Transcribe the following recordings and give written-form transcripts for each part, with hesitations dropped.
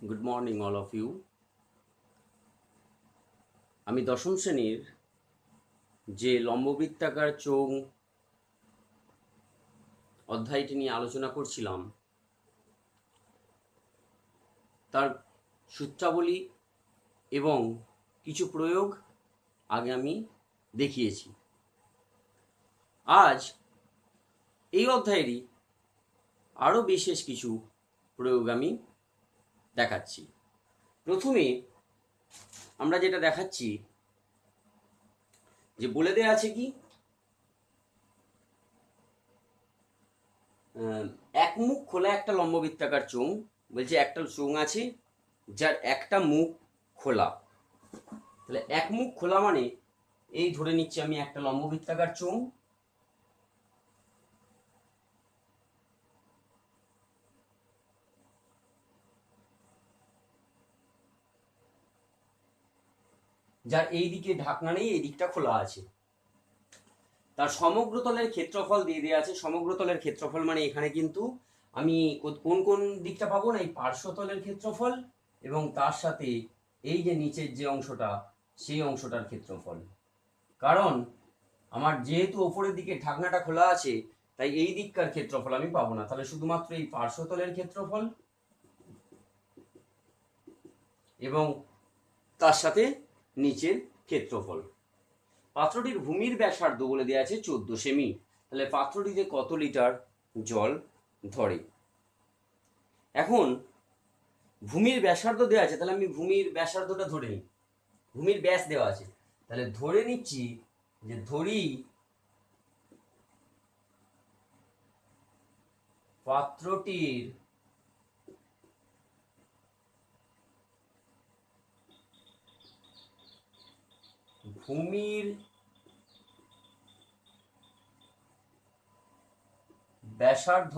Good morning all of you. আমি দশম শ্রেণীর যে লম্ববৃত্তাকার চোঙ অধ্যায়টি নিয়ে আলোচনা করছিলাম তার সূত্রাবলী এবং কিছু প্রয়োগ আগে আমি দেখিয়েছি। আজ এই অধ্যায়েরই আরও বিশেষ কিছু প্রয়োগ আমি দেখাচ্ছি। প্রথমে আমরা যেটা দেখাচ্ছি যে বলে দেয়া আছে কি এক মুখ খোলা একটা লম্ববৃত্তাকার চোঙ, বলছে একটা চোঙ আছে যার একটা মুখ খোলা। তাহলে এক মুখ খোলা মানে এই ধরে নিচ্ছি আমি একটা লম্ববৃত্তাকার চোঙ, যার এই দিকে ঢাকনা নেই, এই দিকটা খোলা আছে। তার সমগ্র তলের ক্ষেত্রফল দিয়ে দেওয়া আছে। সমগ্র তলের ক্ষেত্রফল মানে এখানে কিন্তু আমি কোন কোন দিকটা পাবো না, এই পার্শ্বতলের ক্ষেত্রফল এবং তার সাথে এই যে নিচের যে অংশটা সেই অংশটার ক্ষেত্রফল। কারণ আমার যেহেতু ওপরের দিকে ঢাকনাটা খোলা আছে তাই এই দিককার ক্ষেত্রফল আমি পাবো না, তাহলে শুধুমাত্র এই পার্শ্বতলের ক্ষেত্রফল এবং তার সাথে নিচের ক্ষেত্রফল। পাত্রটির ভূমির ব্যাসার্ধ বলে দেওয়া আছে 14 সেমি। তাহলে পাত্রটিতে কত লিটার জল ধরে। এখন ভূমির ব্যাসার্ধ দেওয়া আছে, তাহলে আমি ভূমির ব্যাসার্ধটা ধরে নিই। ভূমির ব্যাস দেওয়া আছে, তাহলে ধরে নিচ্ছি যে ধরি পাত্রটির ভূমির ব্যাসার্ধ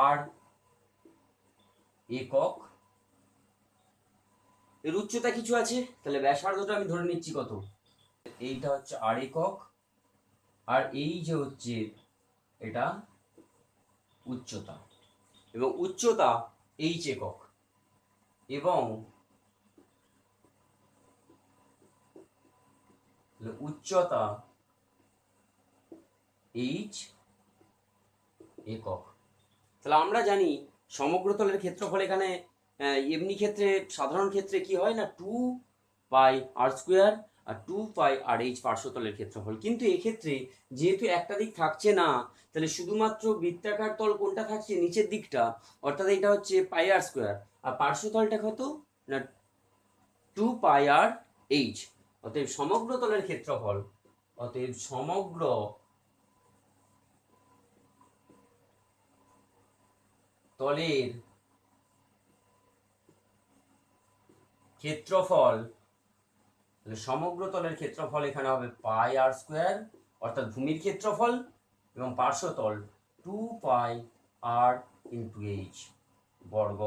আর একক, এর উচ্চতা কিছু আছে, তাহলে ব্যাসার্ধটা আমি ধরে নিচ্ছি কত, এইটা হচ্ছে আর একক, আর এই যে হচ্ছে এটা উচ্চতা, এবং উচ্চতা এইচ একক, এবং উচ্চতা এইচ একক। তাহলে আমরা জানি সমগ্র তলের ক্ষেত্রফল এখানে এমনি ক্ষেত্রে সাধারণ ক্ষেত্রে কি হয় না 2 পাই আর স্কোয়ার আর 2 পাই আর এইচ পার্শ্বতলের ক্ষেত্রফল। কিন্তু এক্ষেত্রে যেহেতু একটা দিক থাকছে না, তাহলে শুধুমাত্র বৃত্তাকার তল কোনটা থাকছে, নিচের দিকটা, অর্থাৎ এটা হচ্ছে পাই আর স্কোয়ার, আর পার্শ্বতলটা কত না 2 পাই আর এইচ। অতএব সমগ্র তলের ক্ষেত্রফল, অতএব সমগ্র তলের ক্ষেত্রফল, সমগ্র তলের ক্ষেত্রফল এখানে হবে পাই আর স্কোয়ার, অর্থাৎ ভূমির ক্ষেত্রফল, এবং পার্শ্বতল 2 পাই আর ইন্টু এইচ বর্গ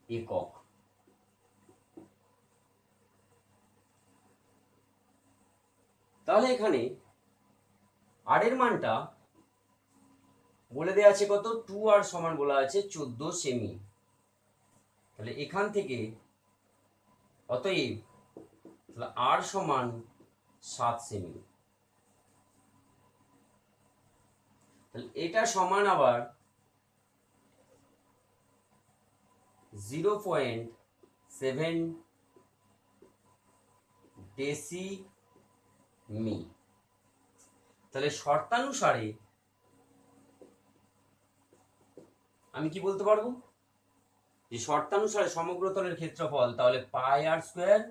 একক। তাহলে এখানে আর এর মানটা বলে দেওয়া আছে কত, 2 আর সমান বলা আছে 14 সেমি। তাহলে এখান থেকে অতএব আর সমান 7 সেমি। তাহলে এটা সমান আবার 0.7 ডেসিমি। তাহলে শর্তানুসারে আমি কি বলতে পারবো যে শর্তানুসারে সমগ্র তলের ক্ষেত্রফল তাহলে পাই আর স্কোয়ার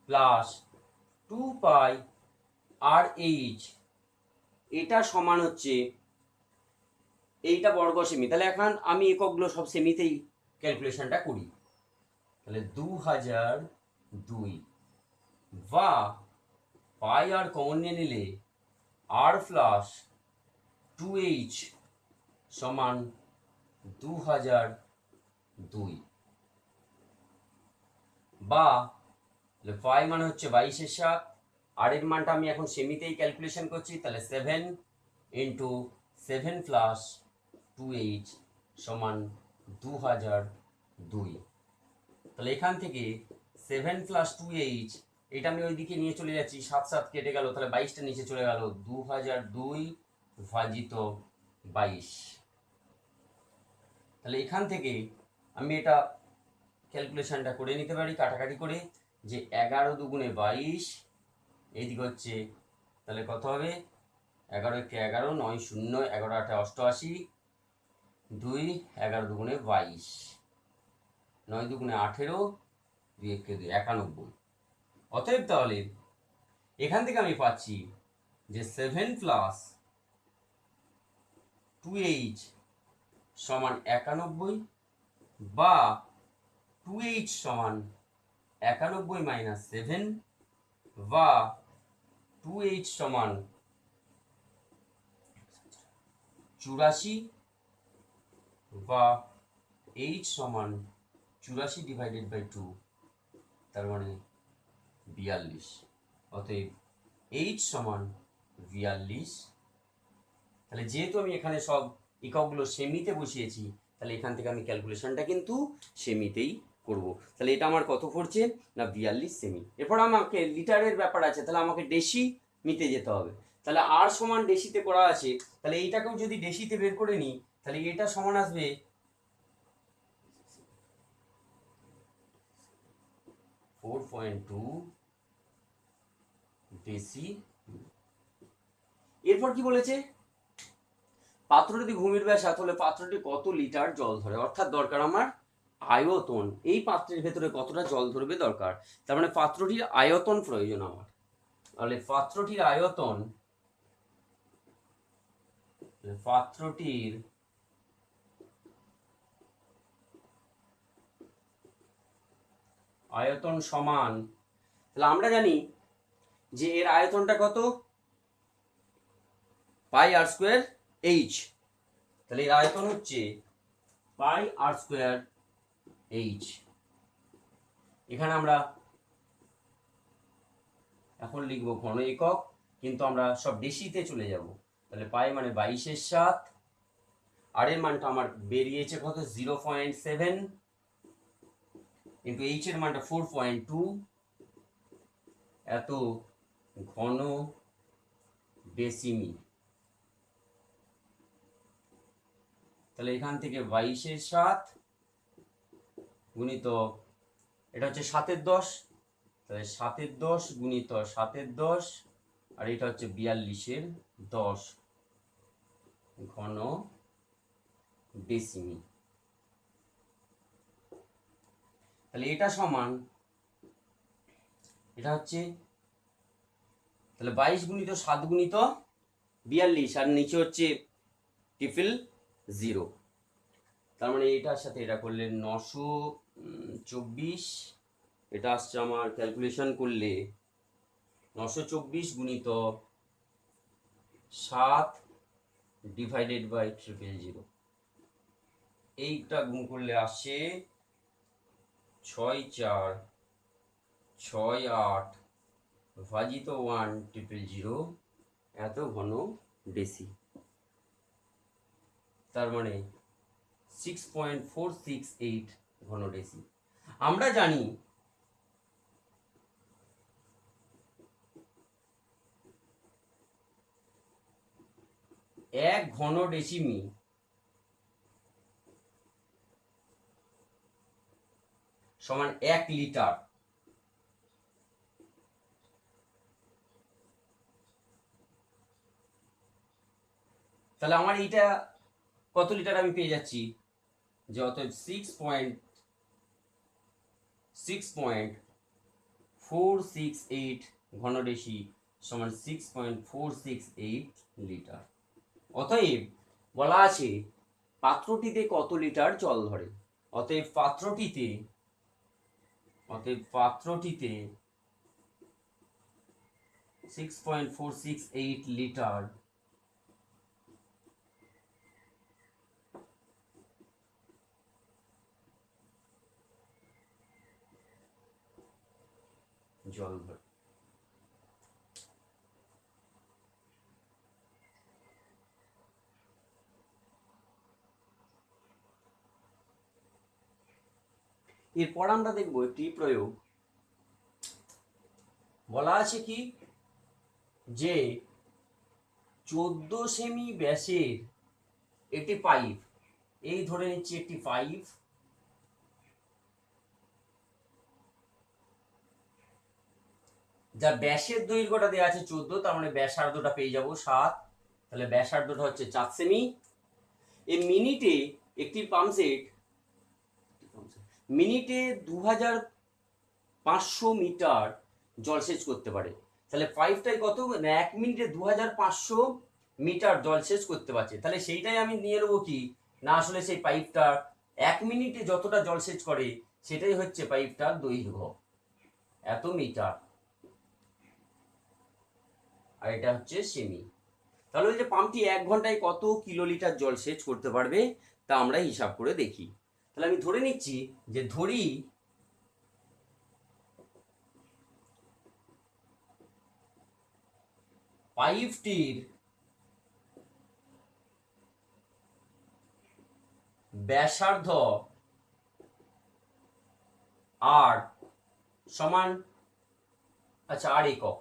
প্লাস 2 পাই আর এইচ, এটা সমান হচ্ছে এইটা বর্গ সেমি। তাহলে এখন আমি এককগুলো সব সেমিতেই ক্যালকুলেশনটা করি। তাহলে 2002 বা পাই আর কমন নিয়ে নিলে আর প্লাস 2এইচ সমান 2002, বা পাই মানে হচ্ছে 22/7, আর এর মানটা আমি এখন সেমিতেই ক্যালকুলেশন করছি, তাহলে 7 × 7 + 2h সমান 2002। তাহলে এখান থেকে 7 + 2h, এটা আমি ওইদিকে নিয়ে চলে যাচ্ছি, 7 7 কেটে গেল, তাহলে 22টা নিচে চলে গেল, 2002 ভাজিত 22। তাহলে এখান থেকে আমি এটা ক্যালকুলেশনটা করে নিতে পারি কাটাকাটি করে, যে 11 দুগুণে 22, এইদিকে হচ্ছে, তাহলে কত হবে, 11 × 11, 9 0, 11 8 88, 2 11 দুগুণে 22, 9 দুগুণে 18, 2 1 2 91। অতএব তাহলে এখান থেকে আমি পাচ্ছি যে 7 + 2h সমান 91, বা 2h সমান 91 - 7, বা 2h সমান 84, বা h সমান 84/2, তার মানে 42। অতএব h সমান 42। তাহলে যেহেতু আমি এখানে সব এককগুলো সেমিতে বসিয়েছি, তাহলে এখান থেকে আমি ক্যালকুলেশনটা কিন্তু সেমিতেই করব। তাহলে এটা আমার কত পড়ছে না 42 সেমি। এরপর আমাকে লিটারের ব্যাপার আছে, তাহলে আমাকে ডেসি মিতে যেতে হবে। তাহলে আর সমান ডেসিতে করা আছে, তাহলে এইটাকেও যদি ডেসিতে বের করে নিই, তাহলে এটা সমান আসবে 4.2 ডেসি। এরপর কি বলেছে, পাত্র যদি ভূমির ব্যাস তাহলে পাত্রটি কত লিটার জল ধরে, অর্থাৎ দরকার আমার আয়তন, এই পাত্রের ভেতরে কতটা জল ধরবে দরকার, তার মানে পাত্রটির আয়তন প্রয়োজন আমার। তাহলে পাত্রটির আয়তন সমান, তাহলে আমরা জানি যে এর আয়তনটা কত, πr²h। তাহলে এর আয়তন হচ্ছে πr²h। এখানে আমরা এখন লিখবো ঘন একক, কিন্তু আমরা সব ডেসিতে চলে যাব। তাহলে পাই মানে 22/7, আর এর মানটা আমার বেরিয়েছে কত 0.7, কিন্তু এইচ এর মানটা 4.2, এত ঘন ডেসিমি। তাহলে এখান থেকে 22/7 গুণিত, এটা হচ্ছে 7/10, তাহলে 7/10 গুণিত 7/10, আর এটা হচ্ছে 42/10 ঘন ডেসিমি। তাহলে এটা সমান, এটা হচ্ছে, তাহলে 22 গুণিত 7 গুণিত 42, আর নিচে হচ্ছে 000। তার মানে এটার সাথে এটা করলে 924, এটা আসছে আমার ক্যালকুলেশন করলে 924 গুণিত 7 /000। এইটা গুণ করলে আসে 6468 ভাজিত 1,000, এত ঘন ডেসি। তার মানে 6.468 ঘন ডেসি। আমরা জানি এক ঘন ডেসিমি সমান 1 লিটার। তাহলে আমার এইটা কত লিটার আমি পেয়ে যাচ্ছি, যে অতএব 6.468 ঘন ডেসি সমান 6.468 লিটার। অতএব বলা আছে পাত্রটিতে কত লিটার জল ধরে, অতএব পাত্রটিতে 6.468 লিটার জল ধরে। এরপর আমরা দেখবো একটি প্রয়োগ, বলা আছে কি যে 14 সেমি ব্যাসের একটি পাইপ, এই ধরে নিচ্ছি একটি পাইপ, যার ব্যাসের দৈর্ঘ্যটা দেওয়া আছে 14, তার মানে ব্যাসার্ধটা পেয়ে যাব 7, তাহলে ব্যাসার্ধটা হচ্ছে 4 সেমি। এই মিনিটে একটি পাম্প সেট মিনিটে 2500 মিটার জলসেচ করতে পারে। তাহলে পাইপটাই কত, 1 মিনিটে 2500 মিটার জলসেচ করতে পারছে। তাহলে সেইটাই আমি নিয়ে নেবো কি না, আসলে সেই পাইপটা 1 মিনিটে যতটা জলসেচ করে সেটাই হচ্ছে পাইপটার দৈর্ঘ্য, এত মিটার, আর এটা হচ্ছে সেমি। তাহলে ওই যে পাম্পটি 1 ঘন্টায় কত কিলোলিটার জলসেচ করতে পারবে তা আমরা হিসাব করে দেখি। তাহলে আমি ধরে নিচ্ছি যে ধরি পাইপটির ব্যাসার্ধ আর সমান, আচ্ছা আর একক,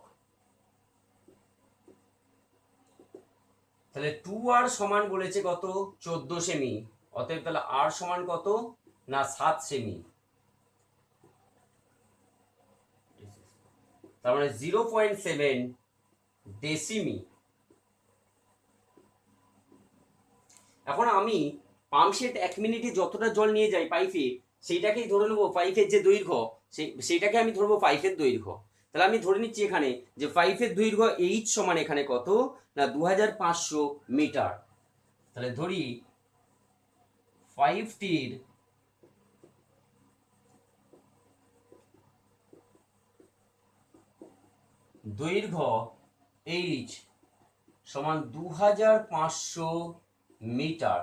তাহলে 2r সমান বলেছে কত 14 সেমি, অতএব তাহলে r সমান কত না 7 সেমি, তার মানে 0.7 ডেসিমি। এখন আমি পাম্প সেট 1 মিনিটে যতটা জল নিয়ে যাই পাইপে, সেইটাকেই ধরে নেবো পাইপের যে দৈর্ঘ্য, সেইটাকে আমি ধরবো পাইপের দৈর্ঘ্য। তাহলে আমি ধরে নিচ্ছি এখানে যে পাইপের দৈর্ঘ্য এইচ সমান এখানে কত না 2500 মিটার। তাহলে ধরি পাইপটির দৈর্ঘ্য এইচ সমান 2500 মিটার,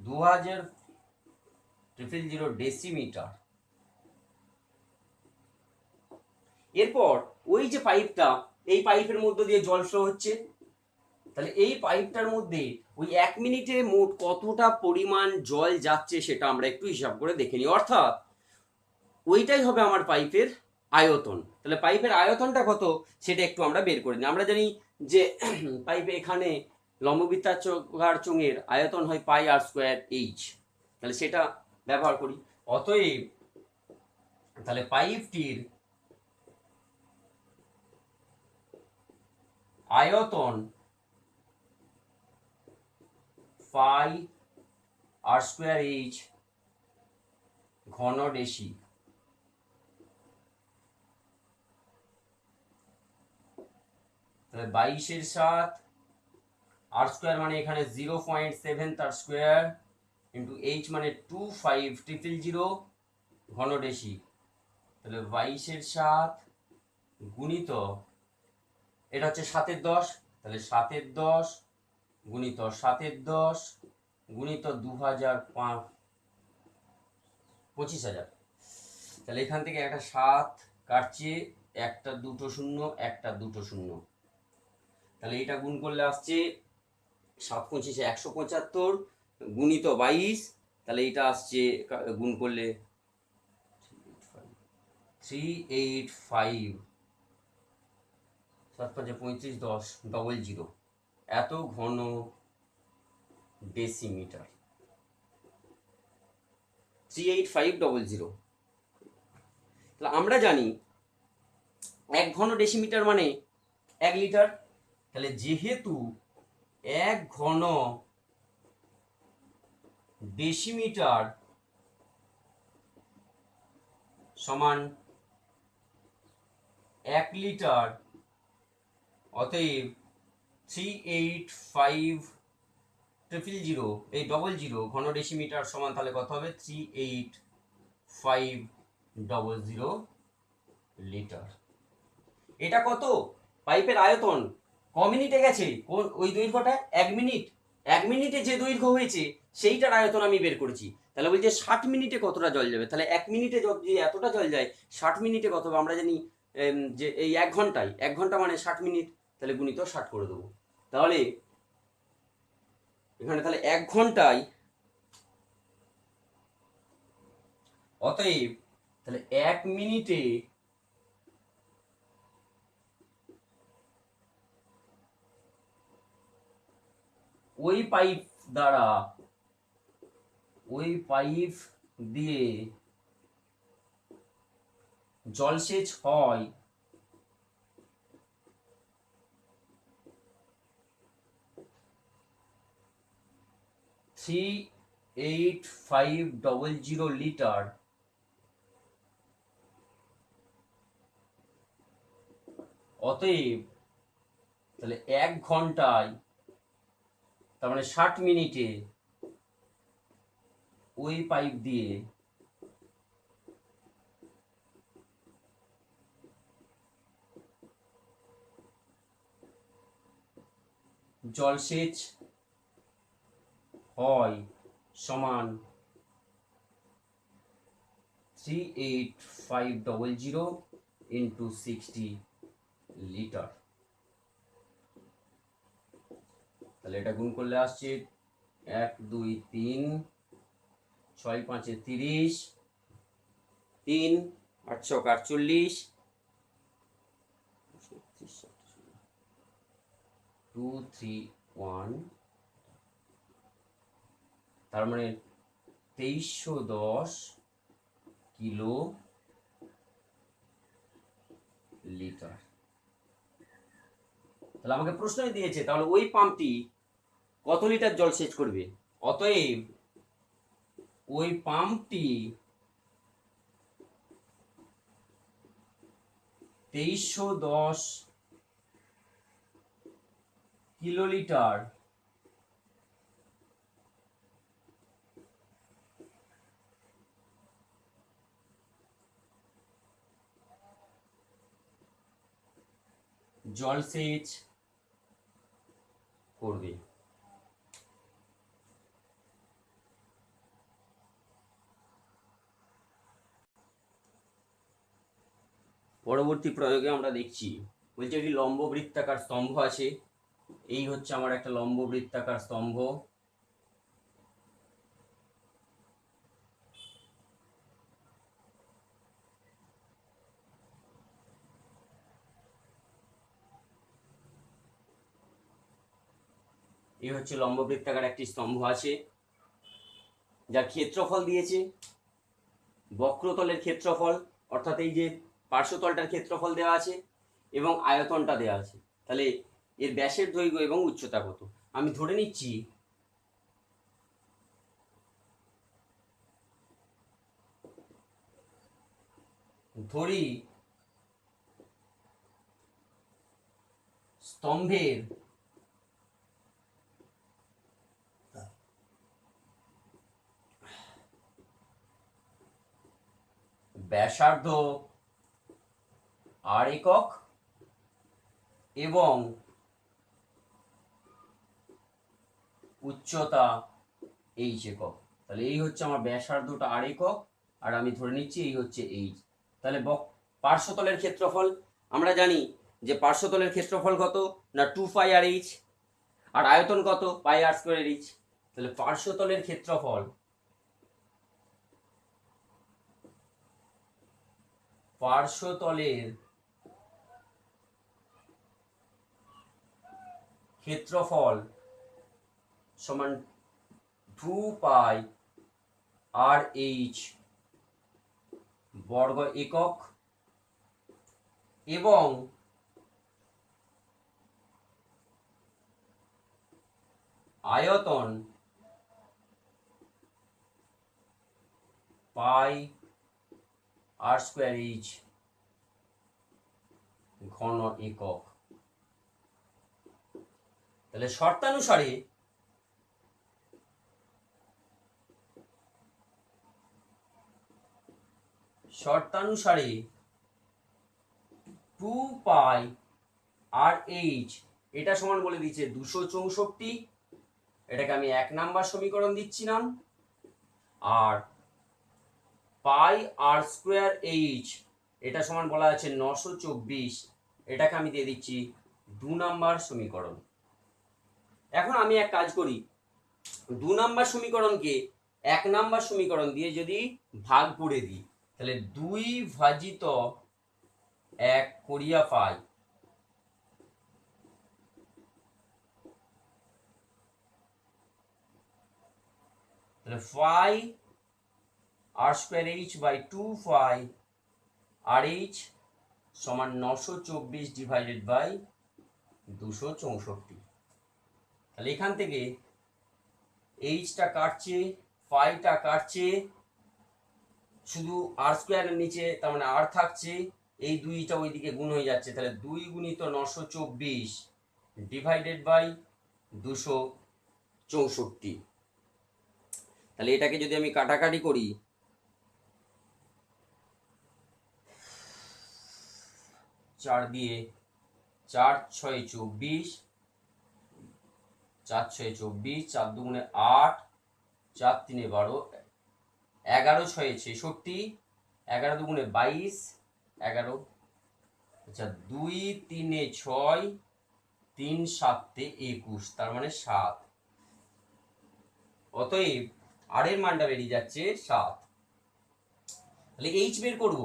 2000 ডেসিমিটার। এরপর ওই যে পাইপটা, এই পাইপের মধ্যে দিয়ে জল ফ্লো হচ্ছে, তাহলে এই পাইপটার মধ্যে ওই 1 মিনিটে মোট কতটা পরিমাণ জল যাচ্ছে সেটা আমরা একটু হিসাব করে দেখে নিই, অর্থাৎ ওইটাই হবে আমার পাইপের আয়তন। তাহলে পাইপের আয়তনটা কত সেটা একটু আমরা বের করে নিই। আমরা জানি যে পাইপে এখানে লম্ববৃত্তাকার চোঙের আয়তন হয় পাই আর স্কোয়ার এইচ, তাহলে সেটা ব্যবহার করি। অতএব তাহলে পাইপটির আয়তন পাই আর স্কোয়ার এইচ ঘন ডেসি, তাহলে 22/7 আর স্কোয়ার মানে এখানে 0.7 তার স্কোয়ার ইন্টু এইচ মানে 25000 ঘন ডেসি, তাহলে 22/7 গুণিত এটা হচ্ছে 7/10, তাহলে 7/10 গুণিত 7/10 গুণিত 25,000, তাহলে এখান থেকে একটা 7 কাটছে, একটা 2 শূন্য, একটা 2 শূন্য, তাহলে এটা গুণ করলে আসছে 7 25 175 গুণিত 22, তাহলে এটা আসছে গুণ করলে 385, 7 5 35 10 00, এত ঘন ডেসিমিটার, 38500। তাহলে আমরা জানি 1 ঘন ডেসিমিটার মানে 1 লিটার, তাহলে যেহেতু 1 ঘন ডেসিমিটার সমান 1 লিটার, অতএব 38500 এই 00 ঘন ডেসিমিটার সমান তাহলে কত হবে 38500 লিটার। এটা কত পাইপের আয়তন ক মিনিটে গেছে, কোন ওই দৈর্ঘ্যটা 1 মিনিট, 1 মিনিটে যে দৈর্ঘ্য হয়েছে সেইটার আয়তন আমি বের করেছি। তাহলে বলছে 60 মিনিটে কতটা জল যাবে, তাহলে 1 মিনিটে যদি এতটা জল যায় 60 মিনিটে কত হবে, আমরা জানি যে এই 1 ঘন্টায়, 1 ঘন্টা মানে 60 মিনিট, তাহলে গুণিত 60 করে দেবো। তাহলে এখানে তাহলে 1 ঘন্টায় অতএব তাহলে 1 মিনিটে ওই পাইপ দিয়ে জলসেচ হয় 38500 লিটার। অতএব তাহলে 1 ঘন্টায়, তার মানে 60 মিনিটে ওই পাইপ দিয়ে জলসেচ হয় সমান 38500 ইন্টু 60 লিটার। তাহলে এটা গুণ করলে আসছে 1 2 3 6 5 30, 3 8 48, 2 3 1, তার মানে 2310 কিলো লিটার। তাহলে আমাকে প্রশ্নই দিয়েছে তাহলে ওই পাম্পটি কত লিটার জল সেচ করবে। অতএব ওই পাম্পটি 2310 কিলোলিটার জলসেচ করবে। পরবর্তী প্রয়োগে আমরা দেখছি, বলছে একটি লম্ব বৃত্তাকার স্তম্ভ আছে। এই হচ্ছে আমার একটা লম্ব বৃত্তাকার স্তম্ভ। এই হচ্ছে লম্ব বৃত্তাকার একটি স্তম্ভ আছে, যার ক্ষেত্রফল দিয়েছে বক্রতলের ক্ষেত্রফল, অর্থাৎ এই যে পার্শ্বতলটার ক্ষেত্রফল দেওয়া আছে এবং আয়তনটা দেওয়া আছে। তাহলে এর ব্যাসের দৈর্ঘ্য এবং উচ্চতা কত। আমি ধরে নিচ্ছি স্তম্ভের ব্যাসার্ধ আর একক এবং উচ্চতা এইচ একক। তাহলে এই হচ্ছে আমার ব্যাসার্ধটা আর একক, আর আমি ধরে নিচ্ছি এই হচ্ছে এইচ। তাহলে পার্শ্বতলের ক্ষেত্রফল আমরা জানি যে পার্শ্বতলের ক্ষেত্রফল কত না 2 পাই আর এইচ, আর আয়তন কত পাই আর স্কোয়ার এইচ। তাহলে পার্শ্বতলের ক্ষেত্রফল সমান 2 পাই আর এইচ বর্গ একক এবং আয়তন পাই আর স্কোয়ার এইচ ঘন একক। তাহলে শর্তানুসারে শর্তানুসারে 2 পাই আর এইচ এটা সমান বলে দিচ্ছে 264, এটাকে আমি 1 নাম্বার সমীকরণ দিচ্ছিলাম। আর পাই আর স্কোয়ার এইচ এটা সমান বলা আছে 924, এটাকে আমি দিয়ে দিচ্ছি 2 নাম্বার সমীকরণ। এখন আমি এক কাজ করি, 2 নাম্বার সমীকরণকে এক নাম্বার সমীকরণ দিয়ে যদি ভাগ করে দিই, তাহলে 2 ভাজিত 1 করিয়া পাই, তাহলে phi r square h by 2 phi r h সমান 924 ডিভাইডেড বাই 264। তাহলে এখান থেকে এইচটা কাটছে, ফাইটা কাটছে, শুধু আর স্কোয়ারের নিচে তার মানে আর থাকছে, এই দুইটা ওইদিকে গুণ হয়ে যাচ্ছে, তাহলে 2 গুণিত 924 ডিভাইডেড বাই 264। তাহলে এটাকে যদি আমি কাটাকাটি করি, 4 দিয়ে 4 6 24, 4 6 24, 4 দুগুণে 8, 4 3 12, 11 6 66, 11 দুগুণে 22, 11, আচ্ছা 2 3 6, 3 7 21, তার মানে 7। অতএব আর এর মানটা বেরিয়ে যাচ্ছে 7। তাহলে এইচ বের করব,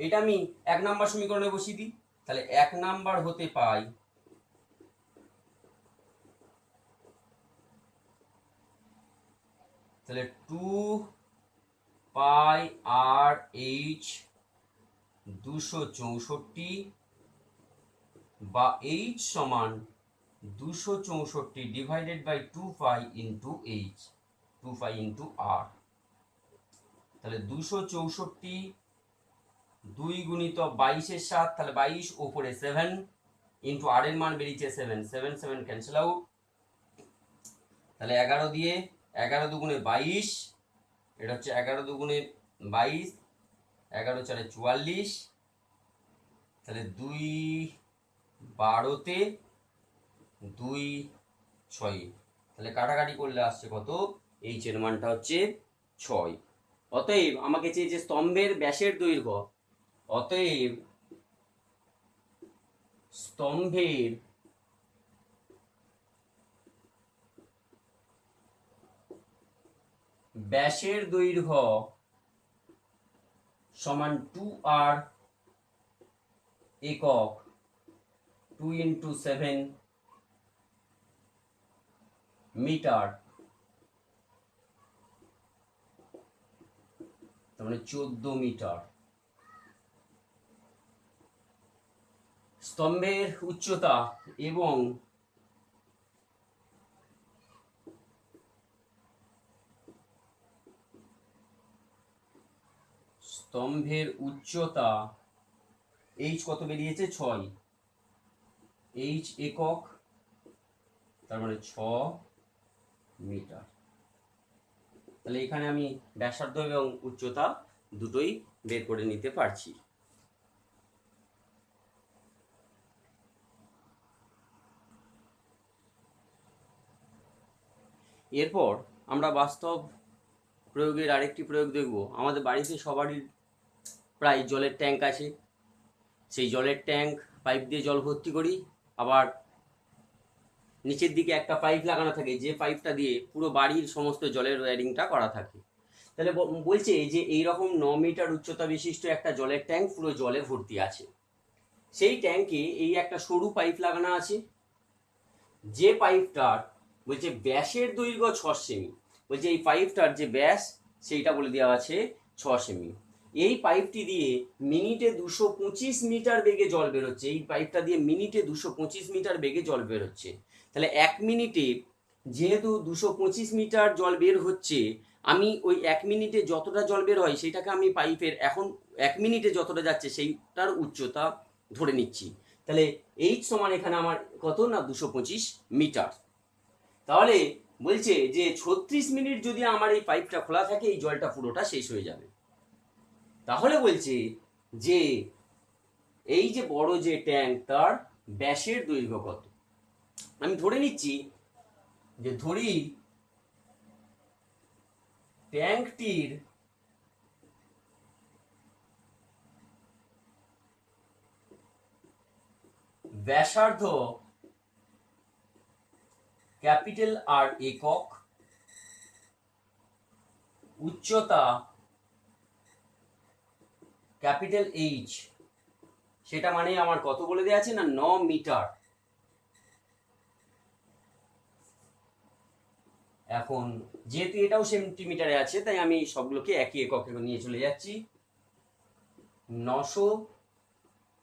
এটা আমি 1 নাম্বার সমীকরণে বসিয়ে দিই, তাহলে 1 নাম্বার হতে পাই তাহলে 2 পাই আর এইচ 264 বা এইচ সমান 264 divided by 2 pi into H, 2 pi into R. তাহলে 264 2 গুণিত 22 7, তাহলে 22 ওপরে 7 ইন্টু আর এর মান বেরিয়েছে 7, 7 7 ক্যান্সেল আউট, তাহলে 11 দিয়ে 11 দুগুণে 22, এটা হচ্ছে 11 দুগুণে 22, 11 4 44, তাহলে 2 12তে 2 6, তাহলে কাটাকাটি করলে আসছে কত, এইচ এর মানটা হচ্ছে 6। অতএব আমাকে চেয়েছে স্তম্ভের ব্যাসের দৈর্ঘ্য, অতএব স্তম্ভের ব্যাসের দৈর্ঘ্য সমান 2r একক, 2 ইন্টু 7 মিটার, তার মানে 14 মিটার। স্তম্ভের উচ্চতা এবং স্তম্ভের উচ্চতা এইচ কত বেরিয়েছে, 6, এইচ একক, তার মানে 6 মিটার। তাহলে এখানে আমি ব্যাসার্ধ এবং উচ্চতা দুটোই বের করে নিতে পারছি। এরপর আমরা বাস্তব প্রয়োগের আরেকটি প্রয়োগ দেখব। আমাদের বাড়িতে সবারই প্রায় জলের ট্যাঙ্ক আছে, সেই জলের ট্যাঙ্ক পাইপ দিয়ে জল ভর্তি করি, আবার নিচের দিকে একটা পাইপ লাগানো থাকে, যে পাইপটা দিয়ে পুরো বাড়ির সমস্ত জলের ওয়্যারিংটা করা থাকে। তাহলে বলছে যে এইরকম 9 মিটার উচ্চতা বিশিষ্ট একটা জলের ট্যাঙ্ক পুরো জলে ভর্তি আছে, সেই ট্যাঙ্কে এই একটা সরু পাইপ লাগানো আছে, যে পাইপটার বলছে ব্যাসের দৈর্ঘ্য 6 সেমি, বলছে এই পাইপটার যে ব্যাস সেইটা বলে দেওয়া আছে 6 সেমি। এই পাইপটি দিয়ে মিনিটে 225 মিটার বেগে জল বেরোচ্ছে, এই পাইপটা দিয়ে মিনিটে 225 মিটার বেগে জল বেরোচ্ছে। তাহলে 1 মিনিটে যেহেতু 225 মিটার জল বের হচ্ছে, আমি ওই 1 মিনিটে যতটা জল বের হয় সেটাকে আমি পাইপের এখন 1 মিনিটে যতটা যাচ্ছে সেইটার উচ্চতা ধরে নিচ্ছি। তাহলে এইচ সমান এখানে আমার কত না 225 মিটার। তাহলে বলছে যে 36 মিনিট যদি আমার এই পাইপটা খোলা থাকে, এই জলটা পুরোটা শেষ হয়ে যাবে। তাহলে বলছে যে এই যে বড় যে ট্যাঙ্ক তার ব্যাসের দৈর্ঘ্য কত। আমি ধরে নিচ্ছি যে ধরি ট্যাঙ্কটির ব্যাসার্ধ ক্যাপিটাল আর একক, উচ্চতা ক্যাপিটাল এইচ, সেটা মানে আমার কত বলে দেওয়া আছে না 9 মিটার। এখন যেহেতু এটাও সেন্টিমিটারে আছে তাই আমি সবগুলোকে একই এককে নিয়ে চলে যাচ্ছি। 900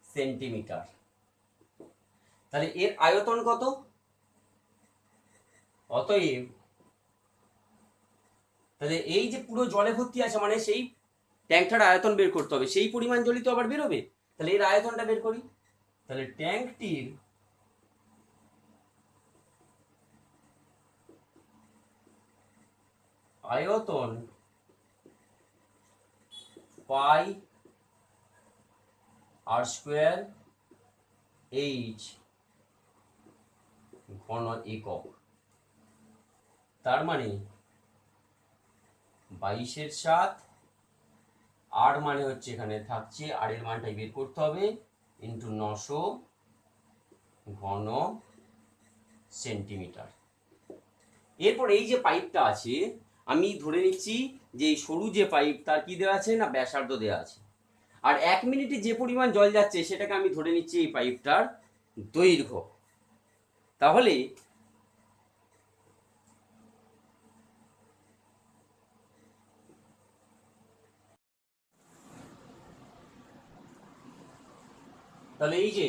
সেন্টিমিটার। তাহলে এর আয়তন কত? অতএব তাহলে এই যে পুরো জলে ভর্তি আছে মানে সেই ট্যাঙ্কটার আয়তন বের করতে হবে, সেই পরিমাণ জলই তো আবার বেরোবে। তাহলে এর আয়তনটা বের করি। তাহলে ট্যাঙ্কটির আয়তন পাই আর স্কোয়ার এইচ ঘন একক। তার মানে 22/7, আর মানে হচ্ছে এখানে থাকছে আর এর মানটাই বের করতে হবে, ইন্টু 900 ঘন সেন্টিমিটার। এরপর এই যে পাইপটা আছে আমি ধরে নিচ্ছি যে এই সরু যে পাইপ তার কি দেওয়া আছে না ব্যাসার্ধ দেওয়া আছে, আর 1 মিনিটে যে পরিমাণ জল যাচ্ছে সেটাকে আমি ধরে নিচ্ছি এই পাইপটার দৈর্ঘ্য। তাহলে তাহলে এই যে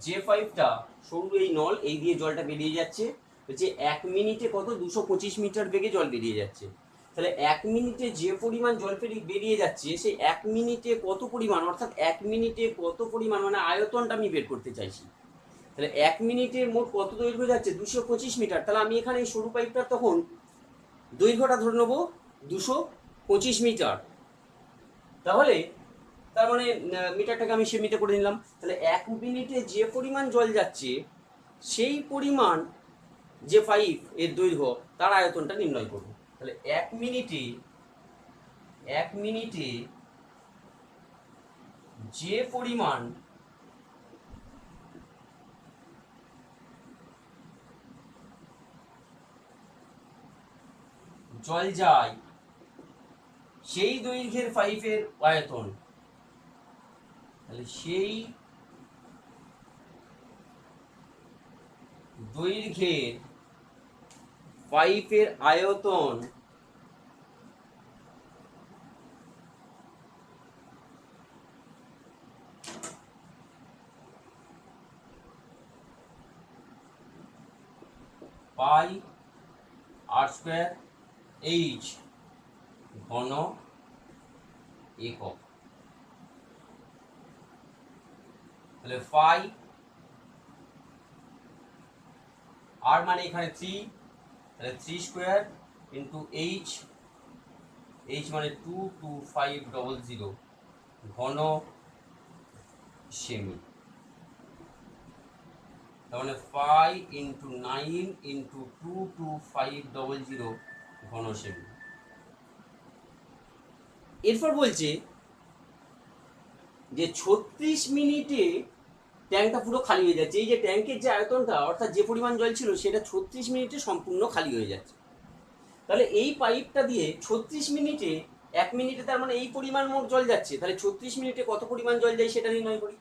যে পাইপটা সরু এই নল এই দিয়ে জলটা বেরিয়ে যাচ্ছে হচ্ছে 1 মিনিটে কত 225 মিটার বেগে জল বেরিয়ে যাচ্ছে। তাহলে 1 মিনিটে যে পরিমাণ জল বেরিয়ে যাচ্ছে সেই 1 মিনিটে কত পরিমাণ, অর্থাৎ 1 মিনিটে কত পরিমাণ মানে আয়তনটা আমি বের করতে চাইছি। তাহলে 1 মিনিটে মোট কত দৈর্ঘ্য যাচ্ছে 225 মিটার। তাহলে আমি এখানে এই সরু পাইপটার তখন দৈর্ঘ্যটা ধরে নেবো 225 মিটার। তাহলে তার মানে মিটারটাকে আমি সেমিতে করে নিলাম। তাহলে 1 মিনিটে যে পরিমাণ জল যাচ্ছে সেই পরিমাণ যে পাইপ এর দৈর্ঘ্য তার আয়তনটা নির্ণয় করব। তাহলে 1 মিনিটে যে পরিমাণ জল যায় সেই দৈর্ঘ্যের পাইপের আয়তন, তাহলে সেই দৈর্ঘ্যের পাইপের আয়তন পাই আর স্কোয়ার এইচ ঘন একক। তাহলে পাই আর মানে এখানে 3, তাহলে 3 স্কোয়ার ইন্টু এইচ, এইচ মানে 22500 ঘন সেমি। তার মানে 5 ইন্টু 9 ইন্টু 22500 ঘন সেমি। এরপর বলছে যে 36 মিনিটে ট্যাঙ্কটা পুরো খালি হয়ে যাচ্ছে। এই যে ট্যাঙ্কের যে আয়তনটা অর্থাৎ যে পরিমাণ জল ছিল সেটা 36 মিনিটে সম্পূর্ণ খালি হয়ে যাচ্ছে। তাহলে এই পাইপটা দিয়ে 36 মিনিটে 1 মিনিটে তার মানে এই পরিমাণ মোট জল যাচ্ছে, তাহলে 36 মিনিটে কত পরিমাণ জল যায় সেটা নির্ণয় করি।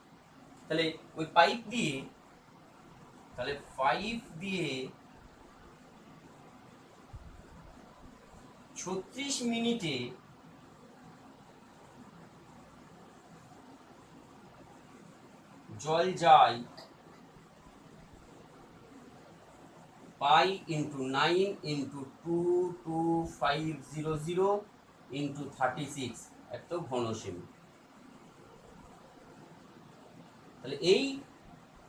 তাহলে ওই পাইপ দিয়ে 36 মিনিটে জল যায় পাই ইন্টু 9 ইন্টু 22500 ইন্টু 36 এত ঘন সেমি। তাহলে এই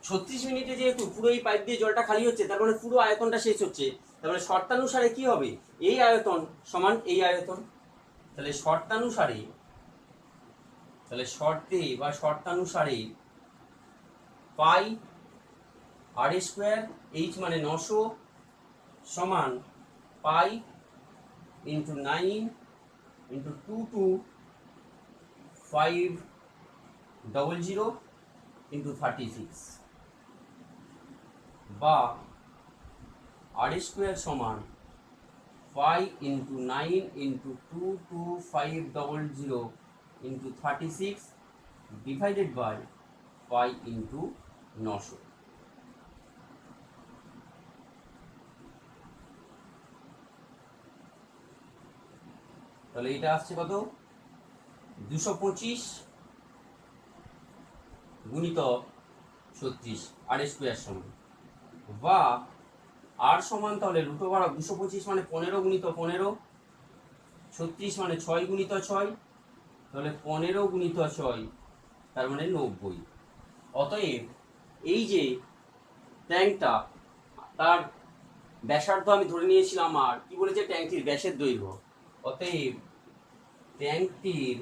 36 মিনিটে যেহেতু পুরো এই পাইপ দিয়ে জলটা খালি হচ্ছে তার মানে পুরো আয়তনটা শেষ হচ্ছে, তার মানে শর্তানুসারে কি হবে এই আয়তন সমান এই আয়তন। তাহলে শর্তানুসারে পাই আর স্কোয়ার এইচ মানে 900 সমান পাই ইন্টু 9 ইন্টু 22500 ইন্টু 36, বা আর স্কোয়ার সমান 5 into 9 into 22500 into 36 divided by 5 into 900। তাহলে এটা আসছে কত? 225 গুণিতক 36 আর স্কোয়ার সমান, বা আর সমান তাহলে রুট ওভার 225 মানে 15 গুণিতক 15, 36 মানে 6 গুণিতক 6, তাহলে 15 গুণিতক 6 তার মানে 90। অতএব এই যে ট্যাঙ্কটা, তার ব্যাসার্ধ আমি ধরে নিয়েছিলাম, আর কি বলেছে ট্যাঙ্কটির ব্যাসের দৈর্ঘ্য। অতএব ট্যাঙ্কটির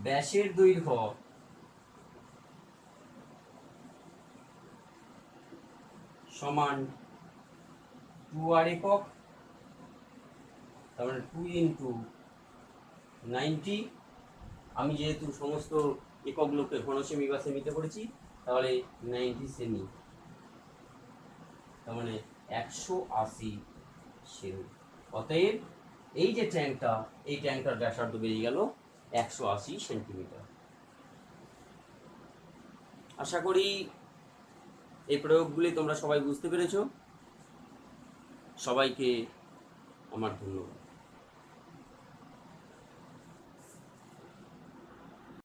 ব্যাসের দৈর্ঘ্য সমান 2r একক, তার মানে 2 ইন্টু 90। আমি যেহেতু সমস্ত এককগুলোকে ঘনসেমি বা সেমিতে করেছি, তাহলে 90 সেমি, তার মানে 180 সেমি। অতএব এই যে ট্যাঙ্কটা, এই ট্যাঙ্কটার ব্যাসার্ধ বেরিয়ে গেল 180 সেন্টিমিটার। আশা করি এই প্রয়োগগুলি তোমরা সবাই বুঝতে পেরেছো। সবাইকে আমার ধন্যবাদ।